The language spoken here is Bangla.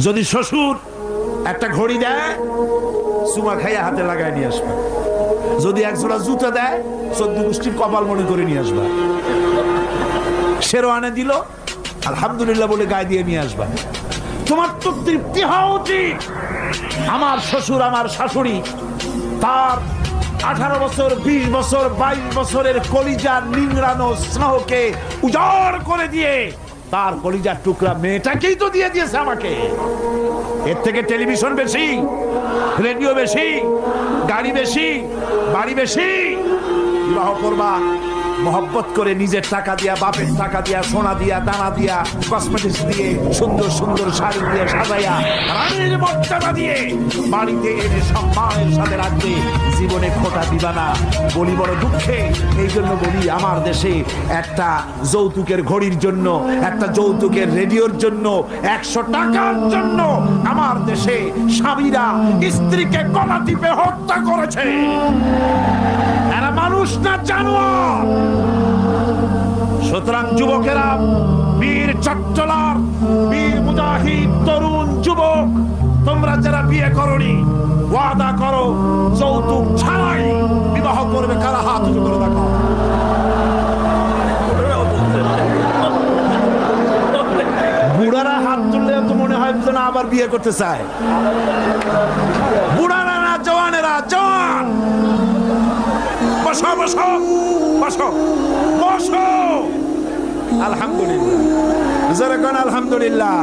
যদি শ্বশুর একটা ঘড়ি দেয়, চুমা খাইয়া হাতে লাগায় নিয়ে আসবা। যদি একজোড়া জুতা দেয়, 14 গোষ্ঠীর কপাল মনে করে নিয়ে আসবা। শেরওয়ানে দিল, আলহামদুলিল্লাহ বলে গায়ে দিয়ে নিয়ে আসবা। তোমার তো তৃপ্তি হওয়া উচিত। আমার শ্বশুর, আমার শাশুড়ি, তার 18 বছর, 20 বছর, 22 বছরের কলিজার নিংড়ানো স্নেহকে উজাড় করে দিয়ে তার কলিজার টুকরা মেয়েটাকেই তো দিয়ে দিয়েছে আমাকে। এর থেকে টেলিভিশন বেশি, রেডিও বেশি, গাড়ি বেশি, বাড়ি বেশি? বিবাহ করবা মহব্বত করে, নিজের টাকা দিয়া, বাপের টাকা দিয়া, সোনা দিয়া, দানা দিয়া, কসমেটিক্স দিয়ে, সুন্দর সুন্দর শাড়ি দিয়ে সাজাইয়া, রানীর মর্যাদা দিয়ে বাড়িতে এনে সম্মানের সাথে রাখবে। জীবনে খোটা দিবা না। বলি বড় দুঃখে, এই জন্য বলি আমার দেশে একটা যৌতুকের ঘড়ির জন্য, একটা যৌতুকের রেডিওর জন্য, 100 টাকার জন্য আমার দেশে স্বামীরা স্ত্রীকে গলা টিপে হত্যা করেছে। এরা মানুষ না জানোয়ার। সুতরাং যুবকেরা, বীর চট্টলার, বীর মুজাহিদ, তরুণ যুবক, তোমরা যারা বিয়ে করনি, ওয়াদা করো যৌতুক ছাড়াই বিবাহ করবে। কারা হাত উঁচু করে দেখো। বুড়ারা হাত তুললে তো মনে হয় না আবার বিয়ে করতে চায়। বুড়ারা না, জওয়ানেরা। জওয়ান বসো বসো বসো বসো। আলহামদুলিল্লাহ, জোরে কোন আলহামদুলিল্লাহ।